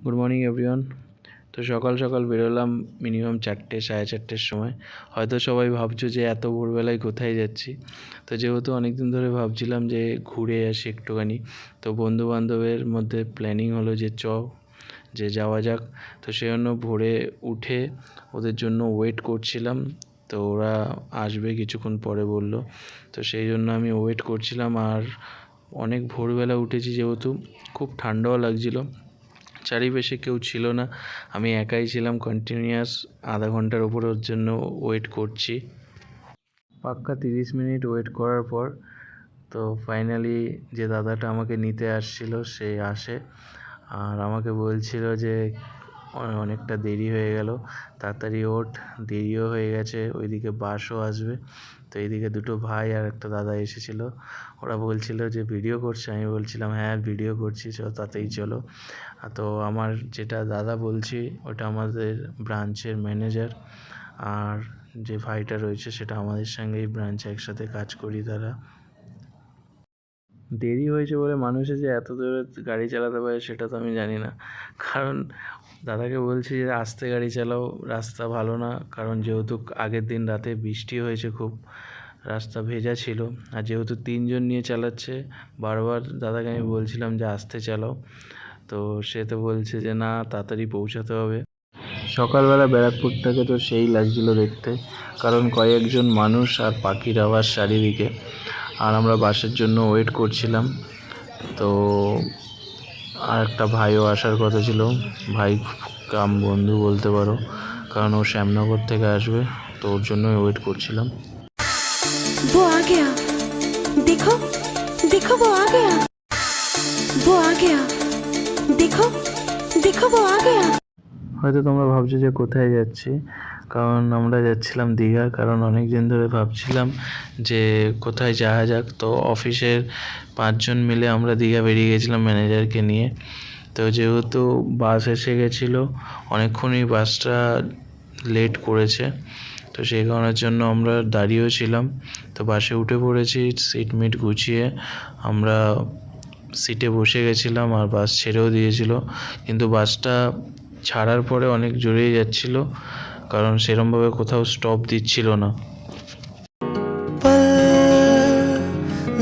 Good morning everyone. তো সকাল সকাল বেরোলাম মিনিমাম 4টে 4:30টের সময়। হয়তো সবাই ভাবছো যে এত ভোরবেলায় কোথায় যাচ্ছি। তো যেহেতু অনেক দিন ধরে ভাবছিলাম যে ঘুরে আসি একটুখানি, তো বন্ধু বান্ধবের মধ্যে প্ল্যানিং হলো যে যাওয়া যাক। তো সেই জন্য ভোরে উঠে ওদের জন্য ওয়েট করছিলাম। তো ওরা আসবে কিছুক্ষণ পরে বলল, তো সেই জন্য আমি ওয়েট করছিলাম। আর অনেক ভোরবেলা উঠেছি যেহেতু, খুব ঠান্ডাও লাগছিলো। চারিপাশে কেউ ছিল না, আমি একাই ছিলাম। কন্টিনিউয়াস আধা ঘন্টার উপর ওর জন্য ওয়েট করছি। পাক্কা 30 মিনিট ওয়েট করার পর তো ফাইনালি যে দাদাটা আমাকে নিতে আসছিল সে আসে। আর আমাকে বলছিল যে অনেকটা দেরি হয়ে গেল, তাড়াতাড়ি ওঠ, দেরিও হয়ে গেছে, ওইদিকে বাসও আসবে। তো এইদিকে দুটো ভাই আর একটা দাদা এসেছিলো। ওরা বলছিল যে ভিডিও করছে, আমি বলছিলাম হ্যাঁ ভিডিও করছি, চলো তাতেই চলো। তো আমার যেটা দাদা বলছি ওটা আমাদের ব্রাঞ্চের ম্যানেজার, আর যে ভাইটা রয়েছে সেটা আমাদের সঙ্গেই ব্রাঞ্চে একসাথে কাজ করি। তারা দেরি হয়েছে বলে মানুষে যে এত দূরে গাড়ি চালাতে পারে সেটা তো আমি জানি না। কারণ দাদাকে বলছি যে আস্তে গাড়ি চালাও, রাস্তা ভালো না। কারণ যেহেতু আগের দিন রাতে বৃষ্টি হয়েছে, খুব রাস্তা ভেজা ছিল। আর যেহেতু 3জন নিয়ে চালাচ্ছে, বারবার দাদাকে আমি বলছিলাম যে আস্তে চালাও। তো সে তো বলছে যে না, তাড়াতাড়ি পৌঁছাতে হবে। সকালবেলা ব্যারাকপুরটাকে তো সেই লাগছিলো দেখতে, কারণ কয়েকজন মানুষ আর পাখির আওয়াজ চারিদিকে। আর আমরা বাসের জন্য ওয়েট করছিলাম। তো আর একটা ভাইও আসার কথা ছিল, ভাই কাম বন্ধু বলতে পারো, কারণ ও শ্যামনগর থেকে আসবে। তো ওর জন্যই ওয়েট করছিলাম। वो आ गया, देखो देखो वो आ गया, वो आ गया, देखो देखो वो आ गया। হয়তো তোমরা ভাবছো যে কোথায় যাচ্ছি, কারণ আমরা যাচ্ছিলাম দীঘা। কারণ অনেক দিন ধরে ভাবছিলাম যে কোথায় যাওয়া যাক। তো অফিসের 5জন মিলে আমরা দীঘা বেরিয়ে গেছিলাম ম্যানেজারকে নিয়ে। তো যেহেতু বাস এসে গেছিলো, অনেকক্ষণই বাসটা লেট করেছে, তো সেই কারণের জন্য আমরা দাঁড়িয়েও ছিলাম। তো বাসে উঠে পড়েছি, সিট মিট গুছিয়ে আমরা সিটে বসে গেছিলাম, আর বাস ছেড়েও দিয়েছিল। কিন্তু বাসটা ছাড়ার পরে অনেক জোরেই যাচ্ছিল, কারণ সেরমভাবে কোথাও স্টপ দিচ্ছিল না।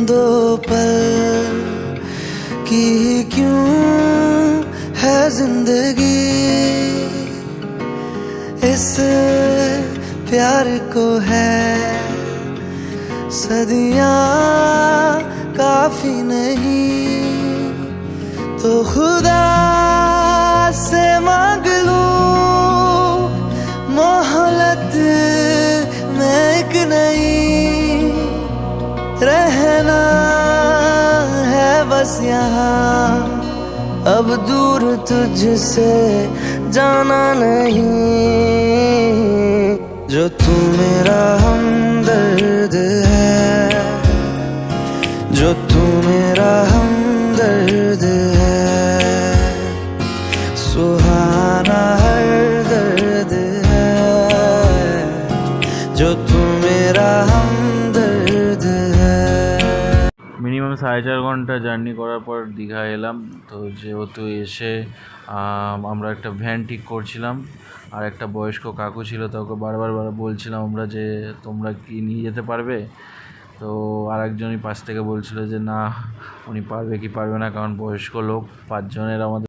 दो पल की क्यों है जिंदगी, इस प्यार को है सदियां काफी नहीं, तो खुदा से मांग लूं मोहलत में एक नहीं, रहना है बस यहाँ, अब दूर तुझसे जाना नहीं, जो तू मेरा हमदर्द है, जो तू मेरा हमदर्द है, सुहाना हर दर्द है, जो तू मेरा हमदर्द है। মিনিমাম 4.5 ঘন্টা জার্নি করার পর দীঘা এলাম। তো যেহেতু এসে আমরা একটা ভ্যান ঠিক করছিলাম, আর একটা বয়স্ক কাকু ছিল, তাকে বারবার বলছিলাম আমরা যে তোমরা কি নিয়ে যেতে পারবে। তো আর একজনই পাশ থেকে বলছিল যে না, উনি পারবে কি পারবে না, কারণ বয়স্ক লোক। 5জনের আমাদের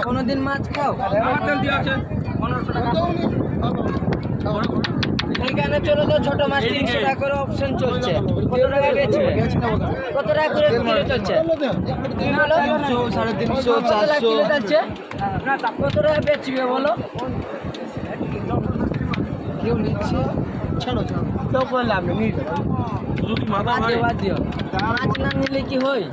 কোনোদিন মাছ খাও এইখানে চলো তো ছোট মাছ 300 টাকা করে অপশন চলছে কত টাকা বেচবে কত টাকা করে কিলো চলছে তুমি বলো 300 350 400 কিলো চলছে না কত টাকা বেচবে বলো কেউ নিচ্ছে ছাড়ো তো বললাম বাদ দিও মাছ না নিলে কি হয়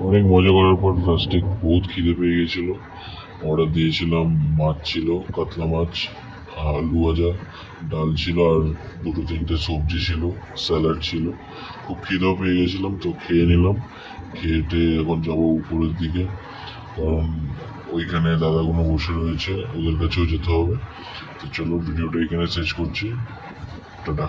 অনেক মজা করার পর লাস্টে বহুত খিদে পেয়ে গেছিলো। অর্ডার দিয়েছিলাম, মাছ ছিল, কাতলা মাছ, আলু ভাজা, ডাল ছিল আর দুটো তিনটে সবজি ছিল, স্যালাড ছিল। খুব খিদেও পেয়ে গেছিলাম, তো খেয়ে নিলাম। খেয়েটে এখন যাবো উপরের দিকে, কারণ ওইখানে দাদাগুলো বসে রয়েছে, ওদের কাছেও যেতে হবে। তো চলো ভিডিওটা এখানে শেষ করছি, টাটা।